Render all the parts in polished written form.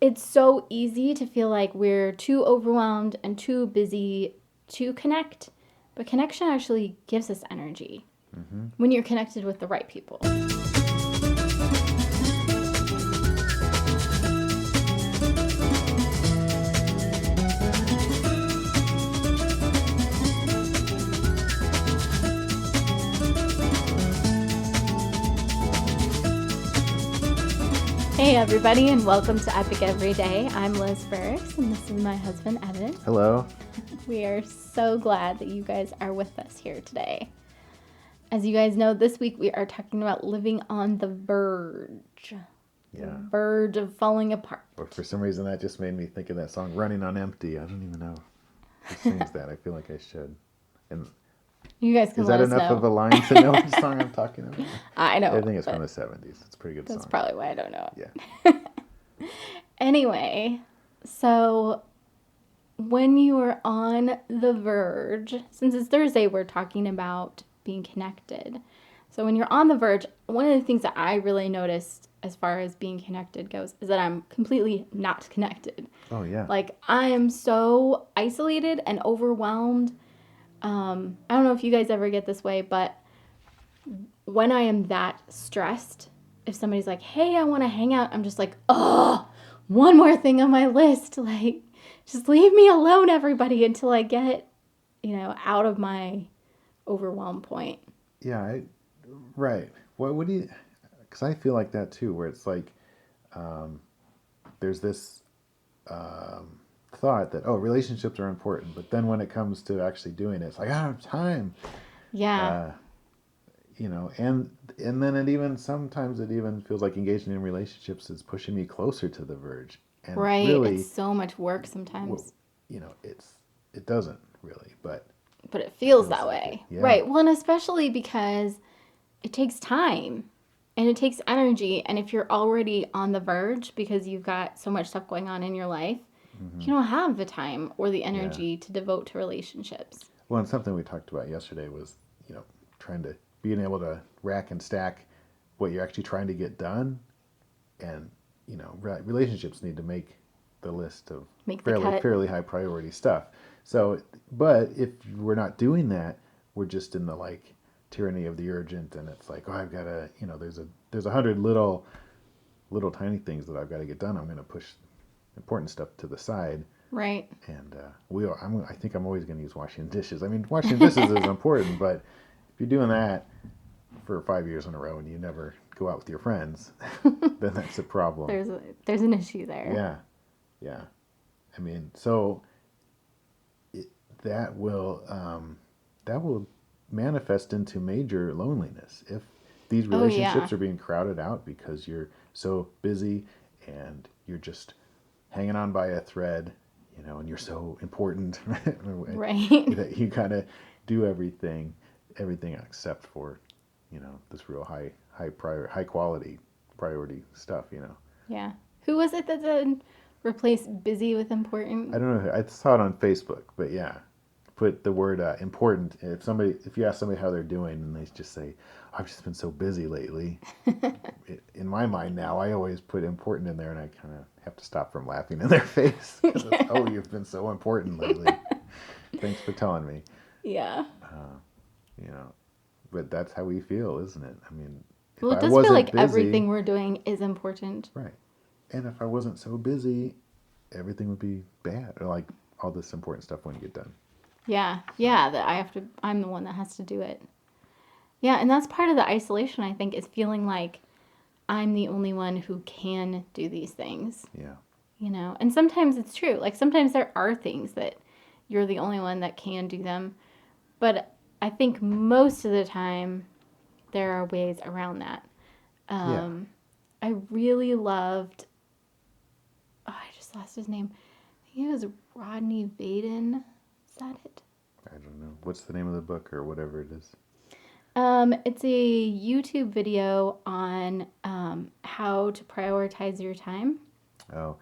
it's so easy to feel like we're too overwhelmed and too busy to connect, but connection actually gives us energy when you're connected with the right people. Hey everybody, and welcome to Epic Everyday. I'm Liz Frerichs, and this is my husband Evan. Hello. We are so glad that you guys are with us here today. As you guys know, this week we are talking about living on the verge. Yeah. The verge of falling apart. Or for some reason that just made me think of that song, Running on Empty. I don't even know who sings that. I feel like I should. And You guys can is let that us enough know. of a line to know which song I'm talking about? I know. I think it's from the 70s. It's a pretty good That's song. probably why I don't know it. Yeah. Anyway, so when you are on the verge, since it's Thursday, we're talking about being connected. So when you're on the verge, one of the things that I really noticed as far as being connected goes is that I'm completely not connected. Oh, yeah. Like, I am so isolated and overwhelmed. I don't know if you guys ever get this way, but when I am that stressed, if somebody's like, hey, I want to hang out, I'm just like, oh, one more thing on my list. Like, just leave me alone, everybody, until I get, out of my overwhelm point. Yeah, right. What do you... Because I feel like that too, where it's like there's this thought that, oh, relationships are important. But then when it comes to actually doing it, it's like, I don't have time. Yeah. And then sometimes it even feels like engaging in relationships is pushing me closer to the verge. And right. Really, it's so much work sometimes. It doesn't really, but it feels that way. Yeah. Right. Well, and especially because it takes time and it takes energy. And if you're already on the verge because you've got so much stuff going on in your life, you don't have the time or the energy to devote to relationships. Well, and something we talked about yesterday was, being able to rack and stack what you're actually trying to get done. And, relationships need to make the list of fairly high priority stuff. So, but if we're not doing that, we're just in the tyranny of the urgent, and it's like, oh, I've got to, there's 100 little tiny things that I've got to get done. I'm going to push important stuff to the side. Right. And I think I'm always going to use washing dishes. I mean, washing dishes is important, but if you're doing that for 5 years in a row and you never go out with your friends, then that's a problem. There's an issue there. Yeah. I mean, so that will manifest into major loneliness if these relationships are being crowded out because you're so busy and you're just hanging on by a thread, and you're so important, right? That you kind of do everything except for, this real high quality priority stuff, Yeah. Who was it that said replace busy with important? I don't know. I saw it on Facebook, but yeah, put the word important. If you ask somebody how they're doing, and they just say, "I've just been so busy lately," in my mind now, I always put important in there, and I kind of have to stop from laughing in their face. Oh, you've been so important lately. Thanks for telling me. Yeah. But that's how we feel, isn't it? I mean, well, it does feel like everything we're doing is important. Right. And if I wasn't so busy, everything would be bad. Or like all this important stuff wouldn't get done. Yeah. Yeah. I'm the one that has to do it. Yeah. And that's part of the isolation, I think, is feeling like I'm the only one who can do these things. Yeah. And sometimes it's true. Like sometimes there are things that you're the only one that can do them. But I think most of the time there are ways around that. I really loved, I just lost his name. I think it was Rodney Vaden. Is that it? I don't know. What's the name of the book or whatever it is? It's a YouTube video on how to prioritize your time. Oh.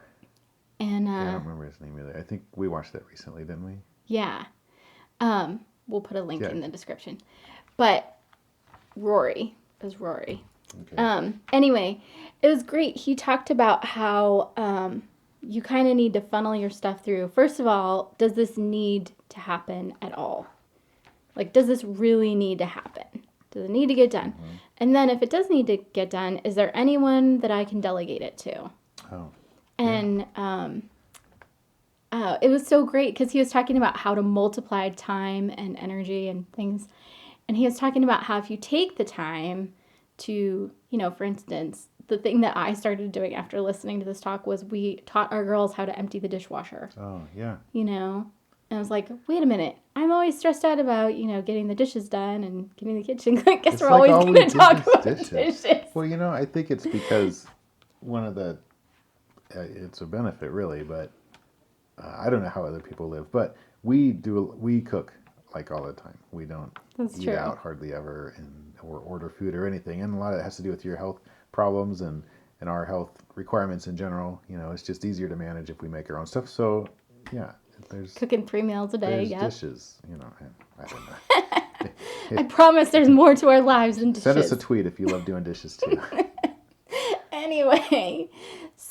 And I don't remember his name either. I think we watched that recently, didn't we? Yeah. We'll put a link in the description. But Rory. It was Rory. Okay. Anyway, it was great. He talked about how you kind of need to funnel your stuff through. First of all, does this need to happen at all? Like, does this really need to happen? Does it need to get done? Mm-hmm. And then if it does need to get done, is there anyone that I can delegate it to? Oh. And it was so great because he was talking about how to multiply time and energy and things. And he was talking about how if you take the time to, for instance, the thing that I started doing after listening to this talk was we taught our girls how to empty the dishwasher. Oh, yeah. And I was like, wait a minute. I'm always stressed out about, getting the dishes done and getting the kitchen clean. I guess we're always going to talk about dishes. Well, I think it's because one of the, it's a benefit really, but I don't know how other people live, but we cook like all the time. We don't eat out hardly ever or order food or anything. And a lot of it has to do with your health problems and our health requirements in general. It's just easier to manage if we make our own stuff. So, yeah. There's cooking 3 meals a day. There's dishes, I don't know. I promise there's more to our lives than dishes. Send us a tweet if you love doing dishes too. Anyway,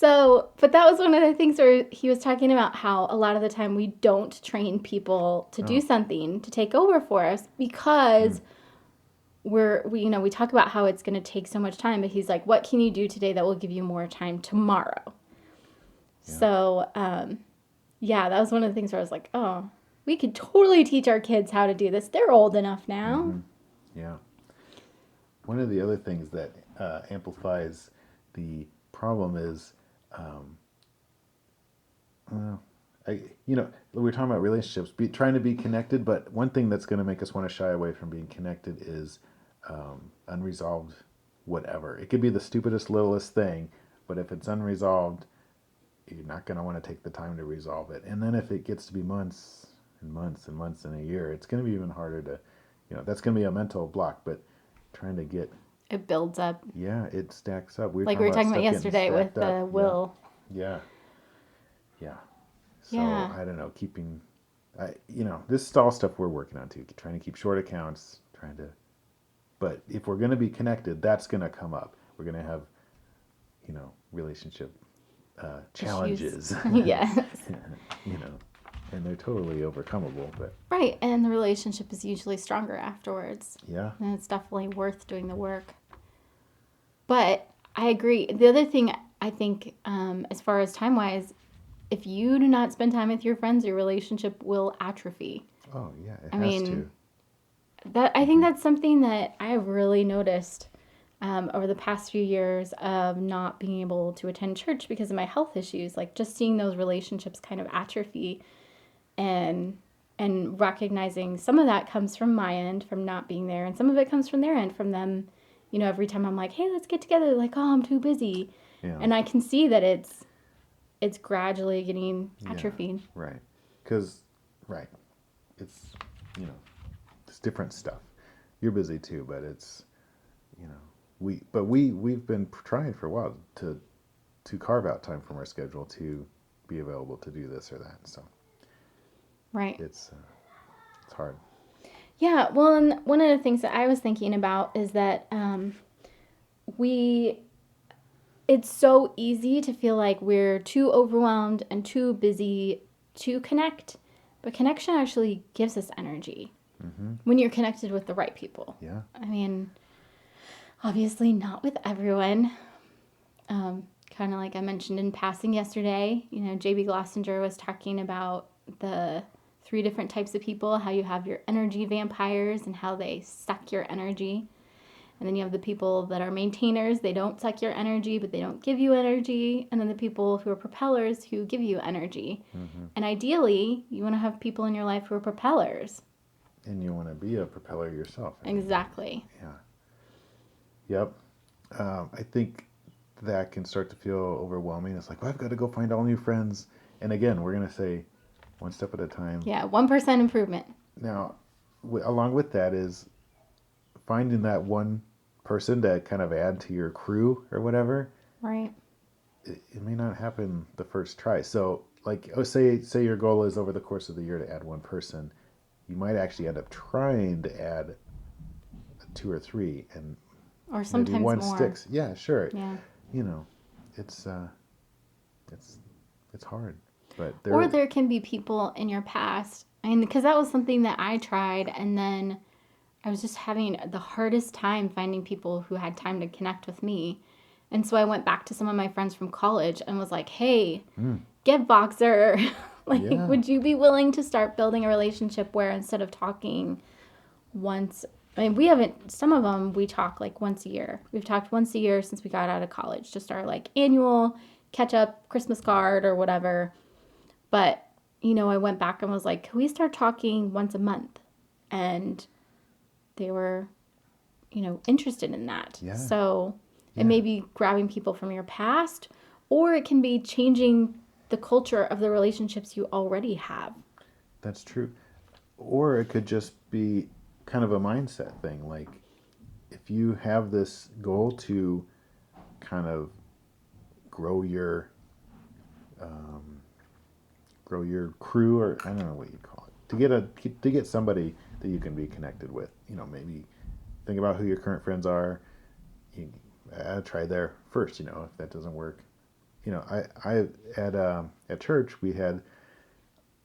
but that was one of the things where he was talking about how a lot of the time we don't train people to do something to take over for us because we talk about how it's going to take so much time, but he's like, what can you do today that will give you more time tomorrow? Yeah. So, yeah, that was one of the things where I was like, oh, we could totally teach our kids how to do this. They're old enough now. Mm-hmm. Yeah. One of the other things that amplifies the problem is, we were talking about relationships, trying to be connected, but one thing that's going to make us want to shy away from being connected is unresolved whatever. It could be the stupidest, littlest thing, but if it's unresolved, you're not going to want to take the time to resolve it. And then if it gets to be months and months and months and a year, it's going to be even harder to, that's going to be a mental block, but trying to get... It builds up. Yeah, it stacks up. We were talking about yesterday with the will. Yeah. So, I don't know, this is all stuff we're working on too, trying to keep short accounts, but if we're going to be connected, that's going to come up. We're going to have, relationship challenges. Yes. And they're totally overcomable, but right, and the relationship is usually stronger afterwards. Yeah. And it's definitely worth doing the work. But I agree. The other thing I think, as far as time-wise, if you do not spend time with your friends, your relationship will atrophy. Oh yeah, it has to. I think that's something that I have really noticed over the past few years of not being able to attend church because of my health issues. Like just seeing those relationships kind of atrophy, and recognizing some of that comes from my end, from not being there, and some of it comes from their end, from them. Every time I'm like, hey, let's get together. They're like, oh, I'm too busy. Yeah. And I can see that it's gradually getting atrophied. Yeah, right. Because, it's, it's different stuff. You're busy too, but it's, we've been trying for a while to carve out time from our schedule to be available to do this or that. So, right. It's hard. Yeah, well, and one of the things that I was thinking about is that it's so easy to feel like we're too overwhelmed and too busy to connect, but connection actually gives us energy when you're connected with the right people. Yeah. I mean, obviously not with everyone. Kind of like I mentioned in passing yesterday, J.B. Glossinger was talking about the 3 different types of people, how you have your energy vampires and how they suck your energy. And then you have the people that are maintainers. They don't suck your energy, but they don't give you energy. And then the people who are propellers who give you energy. Mm-hmm. And ideally, you want to have people in your life who are propellers. And you want to be a propeller yourself. Exactly. Yeah. Yep. I think that can start to feel overwhelming. It's like, well, I've got to go find all new friends. And again, we're going to say one step at a time. Yeah, 1% improvement. Now, along with that is finding that one person to kind of add to your crew or whatever. Right. It may not happen the first try. So, like, say your goal is over the course of the year to add one person. You might actually end up trying to add 2 or 3, and or sometimes maybe one more. sticks. Yeah, sure. Yeah. It's it's hard. But Or there can be people in your past. I mean, because that was something that I tried, and then I was just having the hardest time finding people who had time to connect with me. And so I went back to some of my friends from college and was like, hey, get Voxer. Like, yeah, would you be willing to start building a relationship where instead of talking once, I mean, we haven't, some of them we talk like once a year. We've talked once a year since we got out of college, just our like annual catch up Christmas card or whatever. But, I went back and was like, can we start talking once a month? And they were, interested in that. yeah, So it yeah. may be grabbing people from your past, or it can be changing the culture of the relationships you already have. That's true. Or it could just be kind of a mindset thing. Like if you have this goal to kind of grow your grow your crew, or I don't know what you call it, to get somebody that you can be connected with. Maybe think about who your current friends are. You try there first. If that doesn't work, I at church we had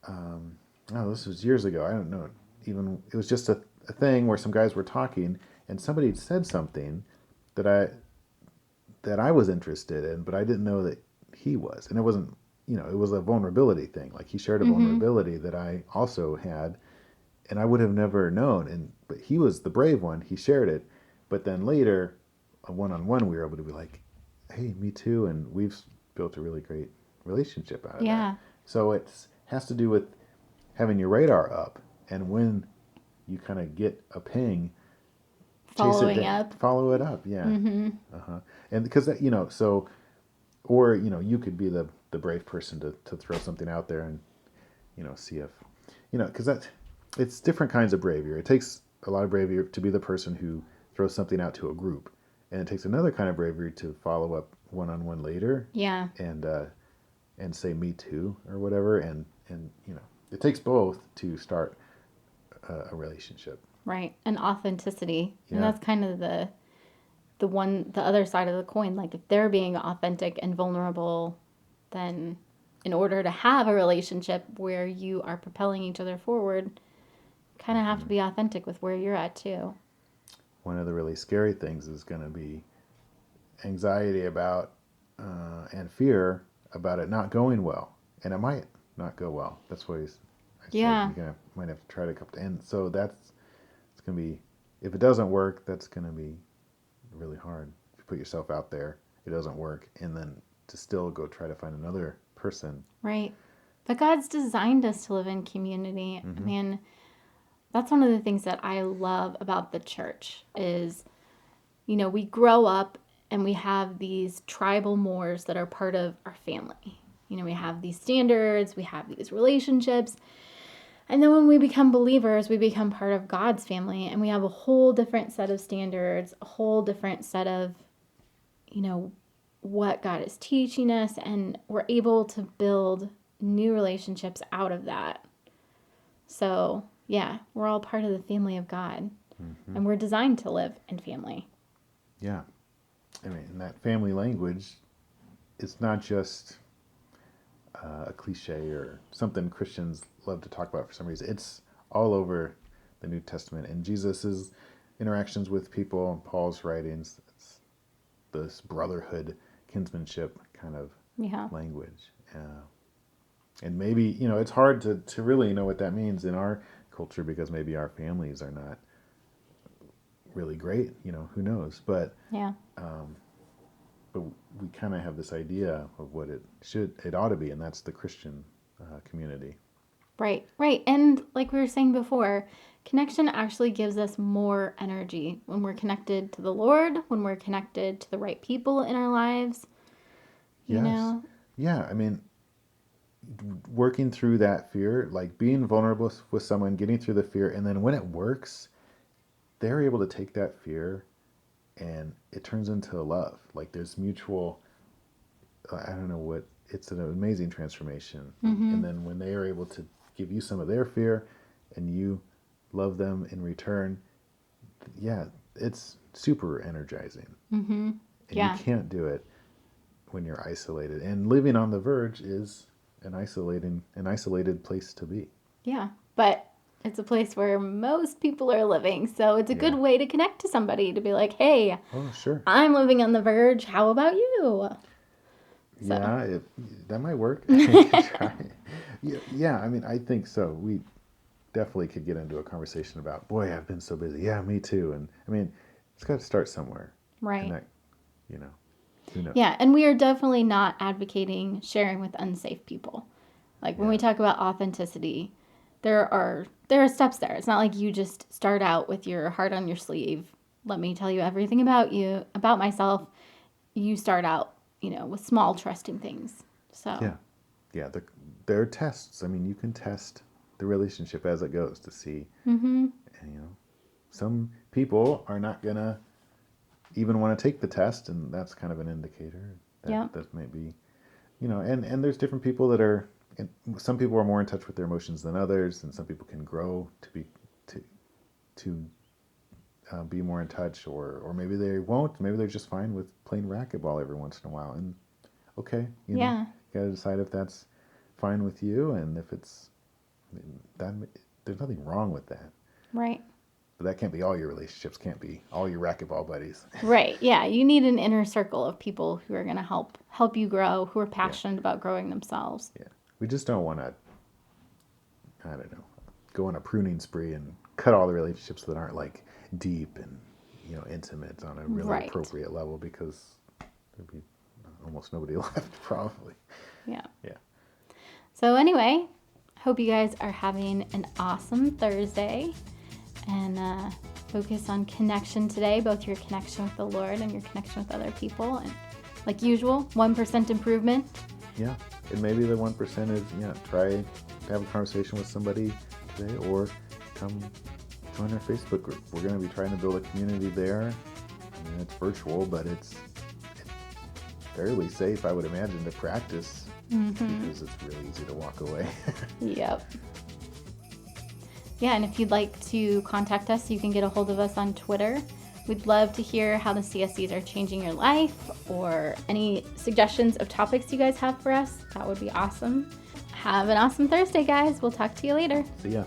oh, this was years ago. I don't know. Even it was just a thing where some guys were talking, and somebody had said something that I was interested in, but I didn't know that he was. And it wasn't, it was a vulnerability thing. Like he shared a vulnerability that I also had, and I would have never known. But he was the brave one. He shared it. But then later, a one-on-one, we were able to be like, "Hey, me too," and we've built a really great relationship out of that. Yeah. So it has to do with having your radar up, and when you kind of get a ping, Following up. follow it up, yeah. Uh-huh. And because so, or you could be the brave person to throw something out there and see if because that it's different kinds of bravery. It takes a lot of bravery to be the person who throws something out to a group, and it takes another kind of bravery to follow up one-on-one later. Yeah. And say me too or whatever, and it takes both to start a relationship. Right. And authenticity. Yeah. And that's kind of the other side of the coin. Like if they're being authentic and vulnerable, then in order to have a relationship where you are propelling each other forward, kind of have to be authentic with where you're at too. One of the really scary things is going to be anxiety about and fear about it not going well, and it might not go well. That's why I said Yeah. might have to try it a couple. And so it's going to be, if it doesn't work, that's going to be really hard. If you put yourself out there, it doesn't work, and then to still go try to find another person. Right. But God's designed us to live in community. I mean, that's one of the things that I love about the church is, we grow up and we have these tribal mores that are part of our family. We have these standards, we have these relationships. And then when we become believers, we become part of God's family and we have a whole different set of standards, a whole different set of, what God is teaching us. And we're able to build new relationships out of that. So, yeah, we're all part of the family of God. And we're designed to live in family. Yeah. I mean, in that family language, it's not just a cliche or something Christians love to talk about for some reason. It's all over the New Testament and Jesus's interactions with people, Paul's writings. It's this brotherhood, kinsmanship kind of language. And maybe, it's hard to really know what that means in our culture because maybe our families are not really great, who knows? But Yeah. but we kind of have this idea of what it ought to be, and that's the Christian community. Right, right. And like we were saying before, connection actually gives us more energy when we're connected to the Lord, when we're connected to the right people in our lives. Yes. Yeah, I mean, working through that fear, like being vulnerable with someone, getting through the fear, and then when it works, they're able to take that fear and it turns into love. Like there's mutual, I don't know what, it's an amazing transformation. And then when they are able to give you some of their fear and you love them in return, yeah, it's super energizing. And Yeah. you can't do it when you're isolated. And living on the verge is an isolated place to be. Yeah, but it's a place where most people are living, so it's a good way to connect to somebody, to be like, hey, Oh, sure. I'm living on the Verge. How about you? So. Yeah, that might work. Try. Yeah, I mean, I think so. We definitely could get into a conversation about, boy, I've been so busy. Yeah, me too. And I mean, it's got to start somewhere. Right. And that, who knows? Yeah, and we are definitely not advocating sharing with unsafe people. Like when we talk about authenticity, there are steps there. It's not like you just start out with your heart on your sleeve. Let me tell you everything about you, about myself. You start out, with small trusting things. So yeah. There are tests. I mean, you can test the relationship as it goes to see. Mm-hmm. And some people are not gonna even want to take the test, and that's kind of an indicator that might be, and there's different people that are. And some people are more in touch with their emotions than others, and some people can grow to be more in touch, or maybe they won't. Maybe they're just fine with playing racquetball every once in a while, and okay, you gotta decide if that's fine with you, and if it's that, there's nothing wrong with that. Right. But that can't be all your relationships. Can't be all your racquetball buddies. Right. Yeah. You need an inner circle of people who are going to help you grow, who are passionate about growing themselves. Yeah. We just don't want to, I don't know, go on a pruning spree and cut all the relationships that aren't like deep and, intimate on a really appropriate level, because there'd be almost nobody left probably. Yeah. Yeah. So anyway, hope you guys are having an awesome Thursday, and focus on connection today, both your connection with the Lord and your connection with other people. And like usual, 1% improvement. Yeah. And maybe the 1% is, try to have a conversation with somebody today, or come join our Facebook group. We're going to be trying to build a community there. I mean, it's virtual, but it's fairly safe, I would imagine, to practice, because it's really easy to walk away. Yep. Yeah, and if you'd like to contact us, you can get a hold of us on Twitter. We'd love to hear how the CSCs are changing your life, or any suggestions of topics you guys have for us. That would be awesome. Have an awesome Thursday, guys. We'll talk to you later. See ya.